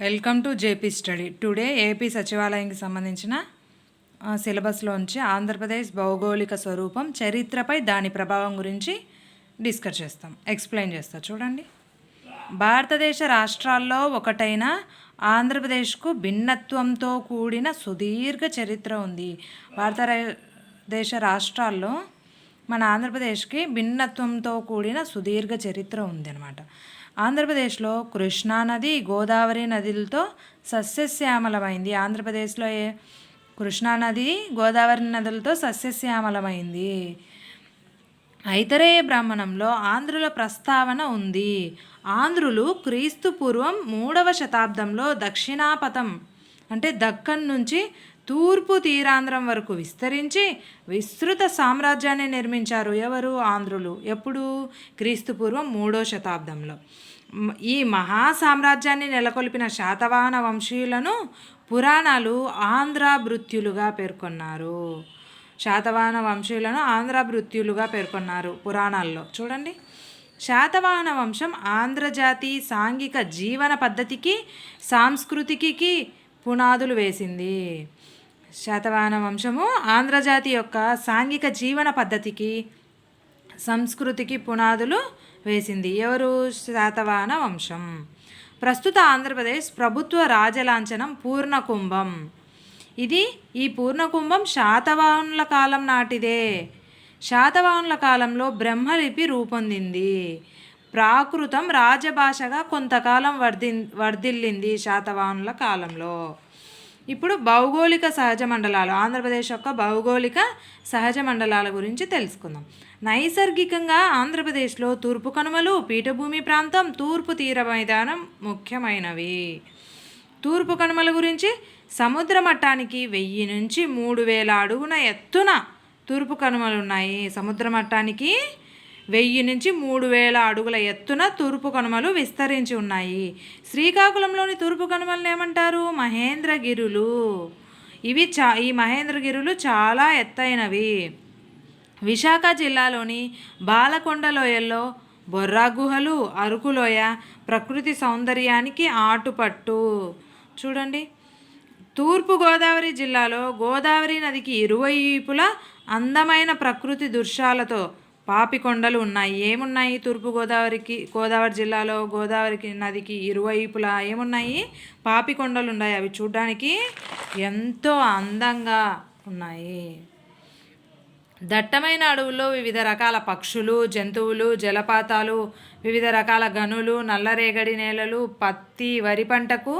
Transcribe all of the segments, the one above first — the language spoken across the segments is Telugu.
Welcome to JP study. Today AP సచివాలయానికి సంబంధించిన సిలబస్లోంచి ఆంధ్రప్రదేశ్ భౌగోళిక స్వరూపం చరిత్రపై దాని ప్రభావం గురించి డిస్కస్ చేస్తాం, ఎక్స్ప్లెయిన్ చేస్తా. చూడండి, భారతదేశ రాష్ట్రాల్లో ఒకటైన ఆంధ్రప్రదేశ్కు భిన్నత్వంతో కూడిన సుదీర్ఘ చరిత్ర ఉంది. భారతదేశ రాష్ట్రాల్లో మన ఆంధ్రప్రదేశ్కి భిన్నత్వంతో కూడిన సుదీర్ఘ చరిత్ర ఉంది అన్నమాట. ఆంధ్రప్రదేశ్లో కృష్ణానది, గోదావరి నదులతో సస్యశ్యామలమైంది. ఆంధ్రప్రదేశ్లో కృష్ణానది, గోదావరి నదులతో సస్యశ్యామలమైంది. ఐతరేయ బ్రాహ్మణంలో ఆంధ్రుల ప్రస్తావన ఉంది. ఆంధ్రులు క్రీస్తు పూర్వం 3వ శతాబ్దంలో దక్షిణాపథం అంటే దక్కన్ నుంచి తూర్పు తీరాంధ్రం వరకు విస్తరించి విస్తృత సామ్రాజ్యాన్ని నిర్మించారు. ఎవరు? ఆంధ్రులు. ఎప్పుడు? క్రీస్తు పూర్వం 3వ శతాబ్దంలో. ఈ మహా సామ్రాజ్యాన్ని నెలకొల్పిన శాతవాహన వంశీయులను పురాణాలు ఆంధ్రాభృత్యులుగా పేర్కొన్నారు. శాతవాహన వంశీయులను ఆంధ్రాభృత్యులుగా పేర్కొన్నారు పురాణాల్లో. చూడండి, శాతవాహన వంశం ఆంధ్రజాతి సాంఘిక జీవన పద్ధతికి, సంస్కృతికి పునాదులు వేసింది. శాతవాహన వంశము ఆంధ్రజాతి యొక్క సాంఘిక జీవన పద్ధతికి, సంస్కృతికి పునాదులు వేసింది. ఎవరు? శాతవాహన వంశం. ప్రస్తుత ఆంధ్రప్రదేశ్ ప్రభుత్వ రాజలాంఛనం పూర్ణకుంభం. ఈ పూర్ణకుంభం శాతవాహనుల కాలం నాటిదే. శాతవాహనుల కాలంలో బ్రహ్మలిపి రూపొందింది. ప్రాకృతం రాజభాషగా కొంతకాలం వర్ధిల్లింది శాతవాహనుల కాలంలో. ఇప్పుడు భౌగోళిక సహజ మండలాలు, ఆంధ్రప్రదేశ్ యొక్క భౌగోళిక సహజ మండలాల గురించి తెలుసుకుందాం. నైసర్గికంగా ఆంధ్రప్రదేశ్లో తూర్పు కనుమలు, పీఠభూమి ప్రాంతం, తూర్పు తీర మైదానం ముఖ్యమైనవి. తూర్పు కనుమల గురించి సముద్ర మట్టానికి 1000 నుంచి 3000 అడుగుల ఎత్తున తూర్పు కనుమలు ఉన్నాయి. సముద్ర మట్టానికి 1000 నుంచి 3000 అడుగుల ఎత్తున తూర్పు కనుమలు విస్తరించి ఉన్నాయి. శ్రీకాకుళంలోని తూర్పు కనుమలను ఏమంటారు? మహేంద్రగిరులు. ఈ మహేంద్రగిరులు చాలా ఎత్తైనవి. విశాఖ జిల్లాలోని బాలకొండ లోయల్లో బొర్రా గుహలు, అరకులోయ ప్రకృతి సౌందర్యానికి ఆటుపట్టు. చూడండి, తూర్పు గోదావరి జిల్లాలో గోదావరి నదికి ఇరువైపులా అందమైన ప్రకృతి దృశ్యాలతో పాపికొండలు ఉన్నాయి. ఏమున్నాయి? తూర్పు గోదావరి జిల్లాలో గోదావరికి నదికి ఇరువైపులా ఏమున్నాయి? పాపికొండలు ఉన్నాయి. అవి చూడడానికి ఎంతో అందంగా ఉన్నాయి. దట్టమైన అడవుల్లో వివిధ రకాల పక్షులు, జంతువులు, జలపాతాలు, వివిధ రకాల గనులు, నల్లరేగడి నేలలు, పత్తి, వరి పంటకు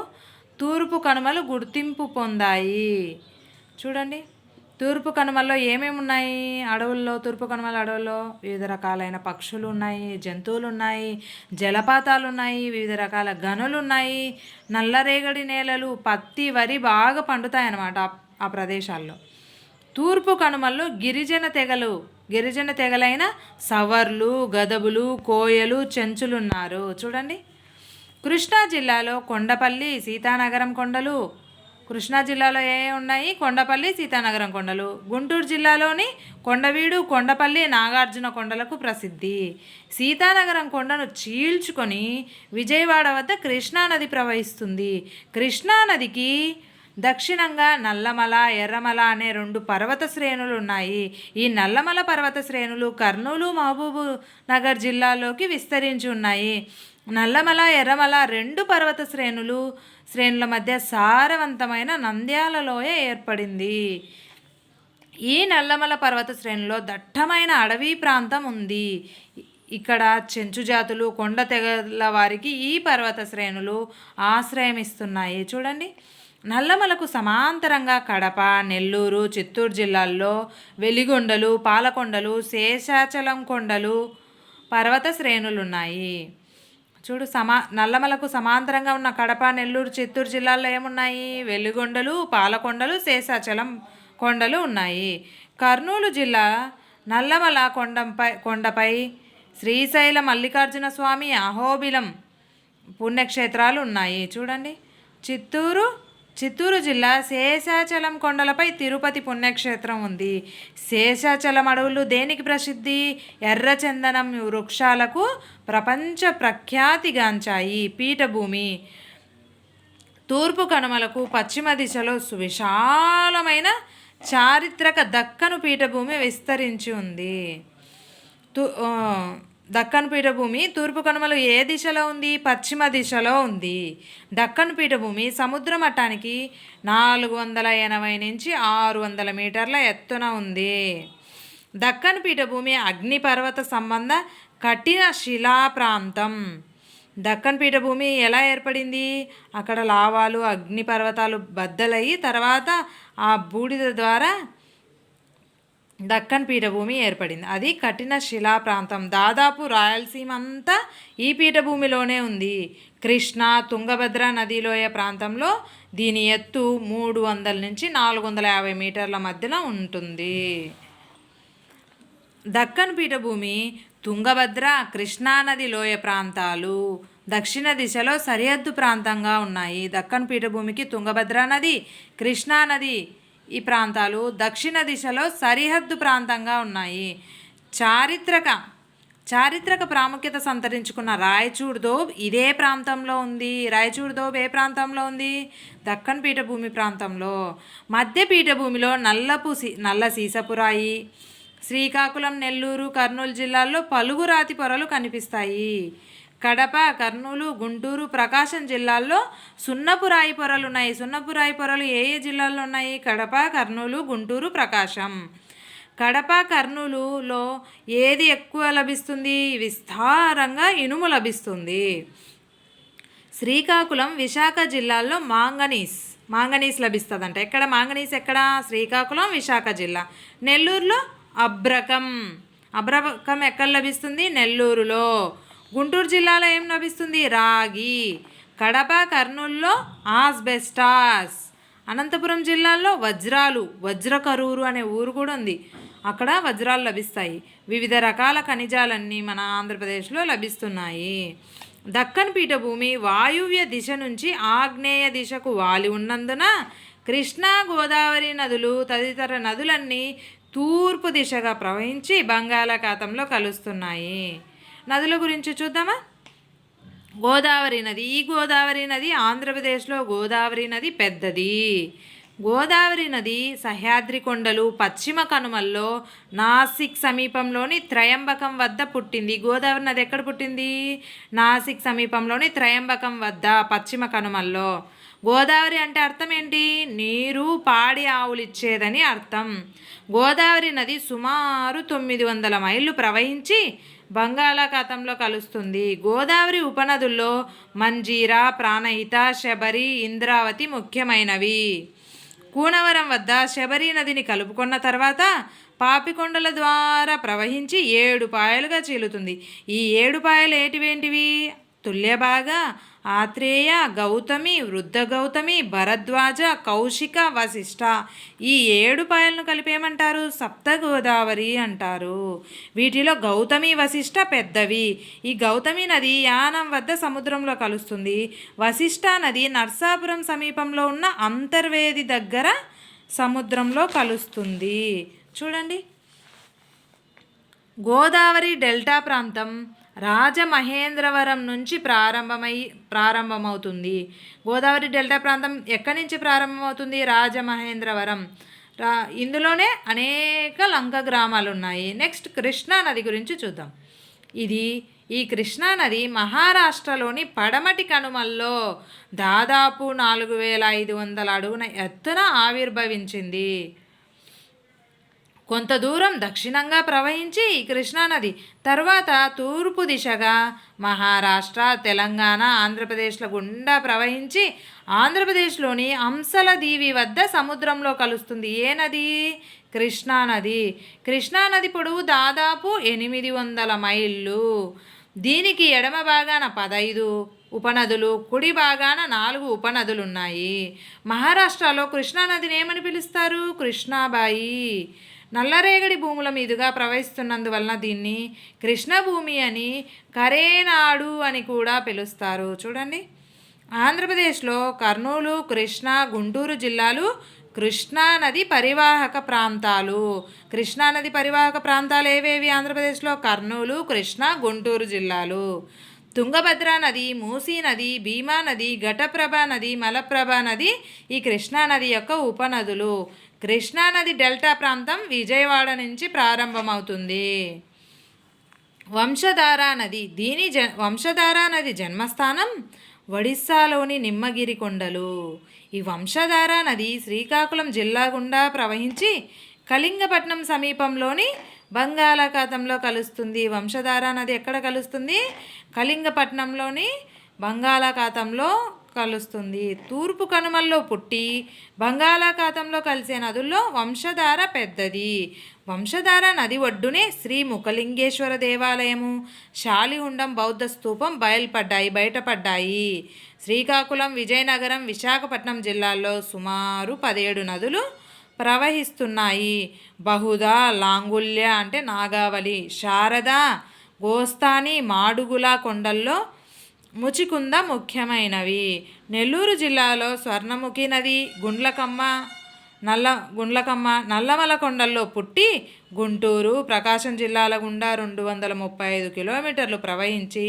తూర్పు కనుమలు గుర్తింపు పొందాయి. చూడండి, తూర్పు కనుమల్లో ఏమేమి ఉన్నాయి? అడవుల్లో, తూర్పు కనుమల అడవుల్లో వివిధ రకాలైన పక్షులు ఉన్నాయి, జంతువులు ఉన్నాయి, జలపాతాలు ఉన్నాయి, వివిధ రకాల గనులు ఉన్నాయి, నల్లరేగడి నేలలు, పత్తి, వరి బాగా పండుతాయి అన్నమాట ఆ ప్రదేశాల్లో. తూర్పు కనుమల్లో గిరిజన తెగలైన సవర్లు, గదబులు, కోయలు, చెంచులు ఉన్నారు. చూడండి, కృష్ణా జిల్లాలో కొండపల్లి, సీతానగరం కొండలు. కృష్ణా జిల్లాలో ఉన్నాయి? కొండపల్లి, సీతానగరం కొండలు. గుంటూరు జిల్లాలోని కొండవీడు, కొండపల్లి, నాగార్జున కొండలకు ప్రసిద్ధి. సీతానగరం కొండను చీల్చుకొని విజయవాడ వద్ద కృష్ణానది ప్రవహిస్తుంది. కృష్ణానదికి దక్షిణంగా నల్లమల, ఎర్రమల అనే 2 పర్వత శ్రేణులు ఉన్నాయి. ఈ నల్లమల పర్వత శ్రేణులు కర్నూలు, మహబూబు నగర్ జిల్లాలోకి విస్తరించి ఉన్నాయి. నల్లమల, ఎర్రమల 2 పర్వత శ్రేణుల మధ్య సారవంతమైన నంద్యాల లోయ ఏర్పడింది. ఈ నల్లమల పర్వత శ్రేణులో దట్టమైన అడవి ప్రాంతం ఉంది. ఇక్కడ చెంచు జాతులు, కొండ తెగల వారికి ఈ పర్వత శ్రేణులు ఆశ్రయమిస్తున్నాయి. చూడండి, నల్లమలకు సమాంతరంగా కడప, నెల్లూరు, చిత్తూరు జిల్లాల్లో వెలిగొండలు, పాలకొండలు, శేషాచలం కొండలు పర్వత శ్రేణులున్నాయి. చూడు, నల్లమలకు సమాంతరంగా ఉన్న కడప, నెల్లూరు, చిత్తూరు జిల్లాల్లో ఏమున్నాయి? వెలిగొండలు, పాలకొండలు, శేషాచలం కొండలు ఉన్నాయి. కర్నూలు జిల్లా నల్లమల కొండపై శ్రీశైల మల్లికార్జున స్వామి, అహోబిలం పుణ్యక్షేత్రాలు ఉన్నాయి. చూడండి, చిత్తూరు జిల్లా శేషాచలం కొండలపై తిరుపతి పుణ్యక్షేత్రం ఉంది. శేషాచలం అడవులు దేనికి ప్రసిద్ధి? ఎర్రచందనం వృక్షాలకు ప్రపంచ ప్రఖ్యాతిగాంచాయి. పీఠభూమి. తూర్పు కనుమలకు పశ్చిమ దిశలో సువిశాలమైన చారిత్రక దక్కను పీఠభూమి విస్తరించి ఉంది. దక్కన్ పీఠభూమి తూర్పు కనుమలు ఏ దిశలో ఉంది? పశ్చిమ దిశలో ఉంది. దక్కన్ పీఠభూమి సముద్ర మట్టానికి 480 నుంచి 600 మీటర్ల ఎత్తున ఉంది. దక్కన్ పీఠభూమి అగ్నిపర్వత సంబంధ కఠిన శిలా ప్రాంతం. దక్కన్ పీఠభూమి ఎలా ఏర్పడింది? అక్కడ లావాలు అగ్నిపర్వతాలు బద్దలయ్యి తర్వాత ఆ బూడిద ద్వారా దక్కన్ పీఠభూమి ఏర్పడింది. అది కఠిన శిలా ప్రాంతం. దాదాపు రాయలసీమ అంతా ఈ పీఠభూమిలోనే ఉంది. కృష్ణా తుంగభద్ర నదీలోయ ప్రాంతంలో దీని ఎత్తు 300 నుంచి 450 మీటర్ల మధ్యలో ఉంటుంది. దక్కన్ పీఠభూమి తుంగభద్ర కృష్ణానది లోయ ప్రాంతాలు దక్షిణ దిశలో సరిహద్దు ప్రాంతంగా ఉన్నాయి. దక్కన్ పీఠభూమికి తుంగభద్ర నది, కృష్ణానది ఈ ప్రాంతాలు దక్షిణ దిశలో సరిహద్దు ప్రాంతంగా ఉన్నాయి. చారిత్రక ప్రాముఖ్యత సంతరించుకున్న రాయచూర్ దోబ్ ఇదే ప్రాంతంలో ఉంది. రాయచూర్ దోబ్ ఏ ప్రాంతంలో ఉంది? దక్కన్ పీఠభూమి ప్రాంతంలో. మధ్య పీఠభూమిలో నల్ల సీసపురాయి, శ్రీకాకుళం, నెల్లూరు, కర్నూలు జిల్లాల్లో పలుగు రాతి పొరలు కనిపిస్తాయి. కడప, కర్నూలు, గుంటూరు, ప్రకాశం జిల్లాల్లో సున్నపు రాయి పొరలు ఉన్నాయి. సున్నపు రాయి పొరలు ఏ ఏ జిల్లాల్లో ఉన్నాయి? కడప, కర్నూలు, గుంటూరు, ప్రకాశం. కడప, కర్నూలులో ఏది ఎక్కువ లభిస్తుంది? విస్తారంగా ఇనుము లభిస్తుంది. శ్రీకాకుళం, విశాఖ జిల్లాల్లో మాంగనీస్ లభిస్తుందంట. ఎక్కడ మాంగనీస్? ఎక్కడ? శ్రీకాకుళం, విశాఖ జిల్లా. నెల్లూరులో అబ్రకం ఎక్కడ లభిస్తుంది? నెల్లూరులో. గుంటూరు జిల్లాలో ఏం లభిస్తుంది? రాగి. కడప, కర్నూలులో ఆస్బెస్టాస్. అనంతపురం జిల్లాలో వజ్రకరూరు అనే ఊరు కూడా ఉంది. అక్కడ వజ్రాలు లభిస్తాయి. వివిధ రకాల ఖనిజాలన్నీ మన ఆంధ్రప్రదేశ్లో లభిస్తున్నాయి. దక్కన్ పీఠభూమి వాయువ్య దిశ నుంచి ఆగ్నేయ దిశకు వాలి ఉన్నందున కృష్ణా, గోదావరి నదులు తదితర నదులన్నీ తూర్పు దిశగా ప్రవహించి బంగాళాఖాతంలో కలుస్తున్నాయి. నదుల గురించి చూద్దామా? గోదావరి నది. ఈ గోదావరి నది ఆంధ్రప్రదేశ్లో గోదావరి నది పెద్దది. గోదావరి నది సహ్యాద్రి కొండలు పశ్చిమ కనుమల్లో నాసిక్ సమీపంలోని త్రయంబకం వద్ద పుట్టింది. గోదావరి నది ఎక్కడ పుట్టింది? నాసిక్ సమీపంలోని త్రయంబకం వద్ద పశ్చిమ కనుమల్లో. గోదావరి అంటే అర్థం ఏంటి? నీరు పాడి ఆవులు ఇచ్చేదని అర్థం. గోదావరి నది సుమారు 900 మైళ్ళు ప్రవహించి బంగాళాఖాతంలో కలుస్తుంది. గోదావరి ఉపనదుల్లో మంజీరా, ప్రాణహిత, శబరి, ఇంద్రావతి ముఖ్యమైనవి. కూనవరం వద్ద శబరి నదిని కలుపుకున్న తర్వాత పాపికొండల ద్వారా ప్రవహించి 7 పాయలుగా చీలుతుంది. ఈ 7 పాయలు ఏంటివేంటివి? తుల్యభాగ, ఆత్రేయ, గౌతమి, వృద్ధ గౌతమి, భరద్వాజ, కౌశిక, వశిష్ఠ. ఈ 7 పాయలను కలిపేమంటారు? సప్త గోదావరి అంటారు. వీటిలో గౌతమి, వశిష్ఠ పెద్దవి. ఈ గౌతమి నది యానం వద్ద సముద్రంలో కలుస్తుంది. వశిష్ఠ నది నర్సాపురం సమీపంలో ఉన్న అంతర్వేది దగ్గర సముద్రంలో కలుస్తుంది. చూడండి, గోదావరి డెల్టా ప్రాంతం రాజమహేంద్రవరం నుంచి ప్రారంభమవుతుంది. గోదావరి డెల్టా ప్రాంతం ఎక్కడి నుంచి ప్రారంభమవుతుంది? రాజమహేంద్రవరం. ఇందులోనే అనేక లంక గ్రామాలు ఉన్నాయి. నెక్స్ట్ కృష్ణా నది గురించి చూద్దాం. ఈ కృష్ణా నది మహారాష్ట్రలోని పడమటి కనుమల్లో దాదాపు 4500 అడుగున ఎత్తున ఆవిర్భవించింది. కొంత దూరం దక్షిణంగా ప్రవహించి కృష్ణానది తర్వాత తూర్పు దిశగా మహారాష్ట్ర, తెలంగాణ, ఆంధ్రప్రదేశ్ల గుండా ప్రవహించి ఆంధ్రప్రదేశ్లోని అంశల దీవి వద్ద సముద్రంలో కలుస్తుంది. ఏ నది? కృష్ణానది. కృష్ణానది పొడవు దాదాపు 800 మైళ్ళు. దీనికి ఎడమ భాగాన 15 ఉపనదులు, కుడి భాగాన 4 ఉపనదులున్నాయి. మహారాష్ట్రలో కృష్ణానదిని ఏమని పిలుస్తారు? కృష్ణాబాయి. నల్లరేగడి భూముల మీదుగా ప్రవహిస్తున్నందువలన దీన్ని కృష్ణభూమి అని, కరేనాడు అని కూడా పిలుస్తారు. చూడండి, ఆంధ్రప్రదేశ్లో కర్నూలు, కృష్ణా, గుంటూరు జిల్లాలు కృష్ణానది పరివాహక ప్రాంతాలు. కృష్ణానది పరివాహక ప్రాంతాలు ఏవేవి ఆంధ్రప్రదేశ్లో? కర్నూలు, కృష్ణా, గుంటూరు జిల్లాలు. తుంగభద్రా నది, మూసీ నది, భీమా నది, ఘటప్రభ నది, మలప్రభ నది ఈ కృష్ణా నది యొక్క ఉపనదులు. కృష్ణానది డెల్టా ప్రాంతం విజయవాడ నుంచి ప్రారంభమవుతుంది. వంశధారా నది, వంశధారా నది జన్మస్థానం ఒడిస్సాలోని నిమ్మగిరి కొండలు. ఈ వంశధారా నది శ్రీకాకుళం జిల్లా గుండా ప్రవహించి కళింగపట్నం సమీపంలోని బంగాళాఖాతంలో కలుస్తుంది. వంశధారా నది ఎక్కడ కలుస్తుంది? కళింగపట్నంలోని బంగాళాఖాతంలో కలుస్తుంది. తూర్పు కనుమల్లో పుట్టి బంగాళాఖాతంలో కలిసే నదుల్లో వంశధార పెద్దది. వంశధార నది ఒడ్డునే శ్రీ ముఖలింగేశ్వర దేవాలయము, శాలిహుండం బౌద్ధ స్తూపం బయటపడ్డాయి. శ్రీకాకుళం, విజయనగరం, విశాఖపట్నం జిల్లాల్లో సుమారు 17 నదులు ప్రవహిస్తున్నాయి. బహుదా, లాంగుల్య అంటే నాగావళి, శారద, గోస్తాని, మాడుగుల కొండల్లో ముచికుంద ముఖ్యమైనవి. నెల్లూరు జిల్లాలో స్వర్ణముఖి నది, గుండ్లకమ్మ, నల్లమల కొండల్లో పుట్టి గుంటూరు, ప్రకాశం జిల్లాల గుండా 235 కిలోమీటర్లు ప్రవహించి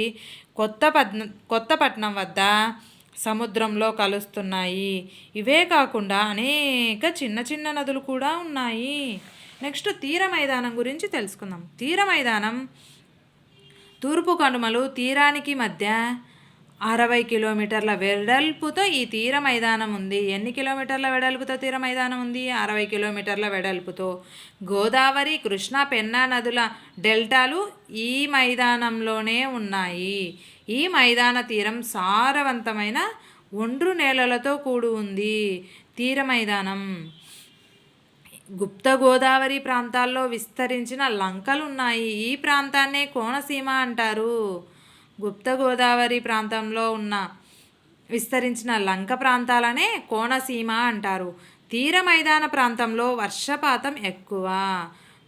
కొత్తపట్నం వద్ద సముద్రంలో కలుస్తున్నాయి. ఇవే కాకుండా అనేక చిన్న చిన్న నదులు కూడా ఉన్నాయి. నెక్స్ట్ తీర మైదానం గురించి తెలుసుకుందాం. తీర మైదానం తూర్పు కనుమలు తీరానికి మధ్య 60 కిలోమీటర్ల వెడల్పుతో ఈ తీర మైదానం ఉంది. ఎన్ని కిలోమీటర్ల వెడల్పుతో తీర మైదానం ఉంది? 60 కిలోమీటర్ల వెడల్పుతో. గోదావరి, కృష్ణా, పెన్నా నదుల డెల్టాలు ఈ మైదానంలోనే ఉన్నాయి. ఈ మైదాన తీరం సారవంతమైన ఒండ్రు నేలలతో కూడి ఉంది. తీర మైదానం గుప్త గోదావరి ప్రాంతాల్లో విస్తరించిన లంకలున్నాయి. ఈ ప్రాంతాన్నే కోనసీమ అంటారు. గుప్త గోదావరి ప్రాంతంలో ఉన్న విస్తరించిన లంక ప్రాంతాలనే కోనసీమ అంటారు. తీర మైదాన ప్రాంతంలో వర్షపాతం ఎక్కువ.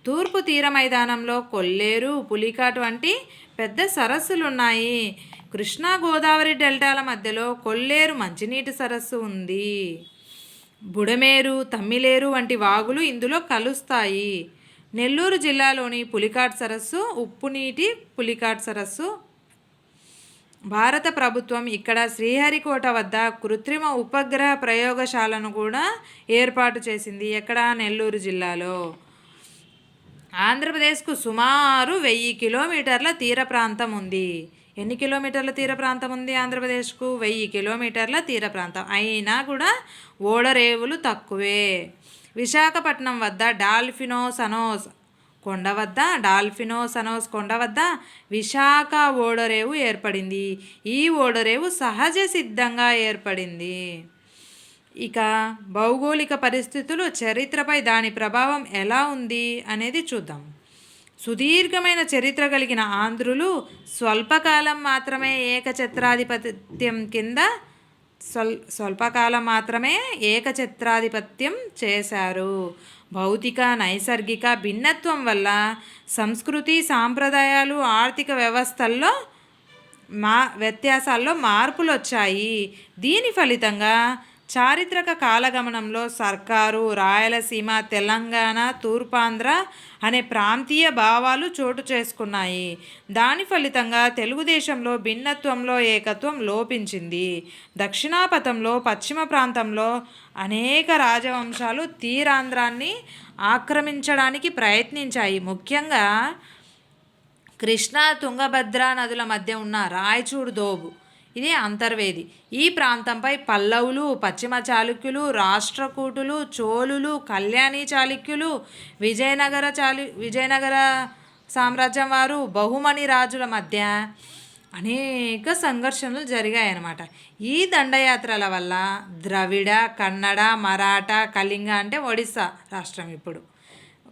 తూర్పు తీర మైదానంలో కొల్లేరు, పులికాట్ వంటి పెద్ద సరస్సులున్నాయి. కృష్ణా గోదావరి డెల్టాల మధ్యలో కొల్లేరు మంచినీటి సరస్సు ఉంది. బుడమేరు, తమ్మిలేరు వంటి వాగులు ఇందులో కలుస్తాయి. నెల్లూరు జిల్లాలోని పులికాట్ సరస్సు ఉప్పునీటి పులికాట్ సరస్సు. భారత ప్రభుత్వం ఇక్కడ శ్రీహరికోట వద్ద కృత్రిమ ఉపగ్రహ ప్రయోగశాలను కూడా ఏర్పాటు చేసింది. ఎక్కడ? నెల్లూరు జిల్లాలో. ఆంధ్రప్రదేశ్కు సుమారు 1000 కిలోమీటర్ల తీర ప్రాంతం ఉంది. ఎన్ని కిలోమీటర్ల తీర ప్రాంతం ఉంది ఆంధ్రప్రదేశ్కు? 1000 కిలోమీటర్ల తీర ప్రాంతం. అయినా కూడా ఓడరేవులు తక్కువే. విశాఖపట్నం వద్ద డాల్ఫినోస్ అనోస్ కొండ వద్ద విశాఖ ఓడరేవు ఏర్పడింది. ఈ ఓడరేవు సహజ సిద్ధంగా ఏర్పడింది. ఇక భౌగోళిక పరిస్థితులు, చరిత్రపై దాని ప్రభావం ఎలా ఉంది అనేది చూద్దాం. సుదీర్ఘమైన చరిత్ర కలిగిన ఆంధ్రులు స్వల్పకాలం మాత్రమే ఏకఛత్రాధిపత్యం చేశారు. భౌతిక, నైసర్గిక భిన్నత్వం వల్ల సంస్కృతి, సాంప్రదాయాలు, ఆర్థిక వ్యవస్థల్లో వ్యత్యాసాల్లో మార్పులు వచ్చాయి. దీని ఫలితంగా చారిత్రక కాలగమనంలో సర్కారు, రాయలసీమ, తెలంగాణ, తూర్పాంధ్ర అనే ప్రాంతీయ భావాలు చోటు చేసుకున్నాయి. దాని ఫలితంగా తెలుగుదేశంలో భిన్నత్వంలో ఏకత్వం లోపించింది. దక్షిణాపథంలో పశ్చిమ ప్రాంతంలో అనేక రాజవంశాలు తీరాంధ్రాన్ని ఆక్రమించడానికి ప్రయత్నించాయి. ముఖ్యంగా కృష్ణా, తుంగభద్రా నదుల మధ్య ఉన్న రాయచూడు దోబు, ఇది అంతర్వేది. ఈ ప్రాంతంపై పల్లవులు, పశ్చిమ చాళుక్యులు, రాష్ట్రకూటులు, చోళులు, కళ్యాణి చాళుక్యులు, విజయనగర సామ్రాజ్యం వారు, బహుమని రాజుల మధ్య అనేక సంఘర్షణలు జరిగాయన్నమాట. ఈ దండయాత్రల వల్ల ద్రవిడ, కన్నడ, మరాఠా, కళింగ అంటే ఒడిస్సా రాష్ట్రం ఇప్పుడు,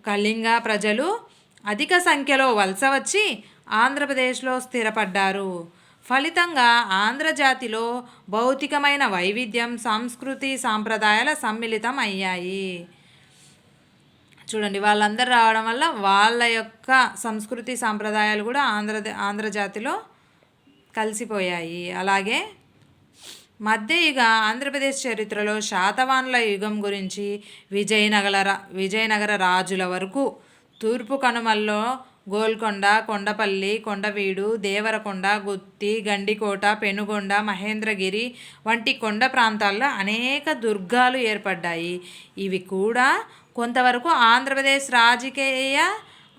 కళింగ ప్రజలు అధిక సంఖ్యలో వలస వచ్చి ఆంధ్రప్రదేశ్లో స్థిరపడ్డారు. ఫలితంగా ఆంధ్రజాతిలో భౌతికమైన వైవిధ్యం, సంస్కృతి, సాంప్రదాయాల సమ్మిళితం అయ్యాయి. చూడండి, వాళ్ళందరూ రావడం వల్ల వాళ్ళ యొక్క సంస్కృతి, సాంప్రదాయాలు కూడా ఆంధ్రజాతిలో కలిసిపోయాయి. అలాగే మధ్యయుగ ఆంధ్రప్రదేశ్ చరిత్రలో శాతవాహనుల యుగం గురించి విజయనగర రాజుల వరకు తూర్పు కనుమల్లో గోల్కొండ, కొండపల్లి, కొండవీడు, దేవరకొండ, గుత్తి, గండికోట, పెనుగొండ, మహేంద్రగిరి వంటి కొండ ప్రాంతాల్లో అనేక దుర్గాలు ఏర్పడ్డాయి. ఇవి కూడా కొంతవరకు ఆంధ్రప్రదేశ్ రాజకీయ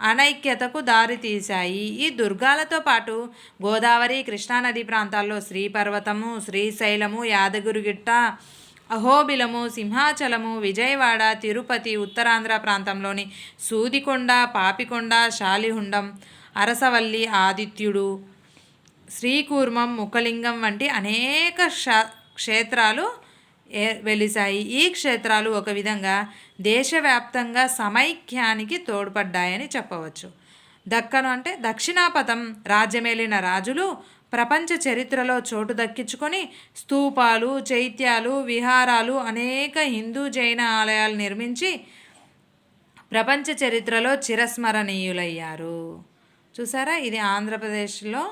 అనైక్యతకు దారితీశాయి. ఈ దుర్గాలతో పాటు గోదావరి, కృష్ణానది ప్రాంతాల్లో శ్రీపర్వతము, శ్రీశైలము, యాదగిరిగుట్ట, అహోబిలము, సింహాచలము, విజయవాడ, తిరుపతి, ఉత్తరాంధ్ర ప్రాంతంలోని సూదికొండ, పాపికొండ, శాలిహుండం, అరసవల్లి, ఆదిత్యుడు, శ్రీకూర్మం, ముఖలింగం వంటి అనేక క్షేత్రాలు వెలిశాయి. ఈ క్షేత్రాలు ఒక విధంగా దేశవ్యాప్తంగా సమైక్యానికి తోడ్పడ్డాయని చెప్పవచ్చు. దక్కను అంటే దక్షిణాపథం రాజ్యమేలిన రాజులు ప్రపంచ చరిత్రలో చోటు దక్కించుకొని స్తూపాలు, చైత్యాలు, విహారాలు, అనేక హిందూ జైన ఆలయాలు నిర్మించి ప్రపంచ చరిత్రలో చిరస్మరణీయులయ్యారు. చూసారా, ఇది ఆంధ్రప్రదేశ్లో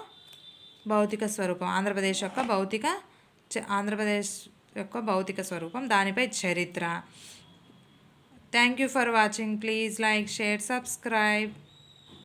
భౌతిక స్వరూపం, ఆంధ్రప్రదేశ్ యొక్క భౌతిక స్వరూపం, దానిపై చరిత్ర. Thank you for watching. Please like, share, subscribe.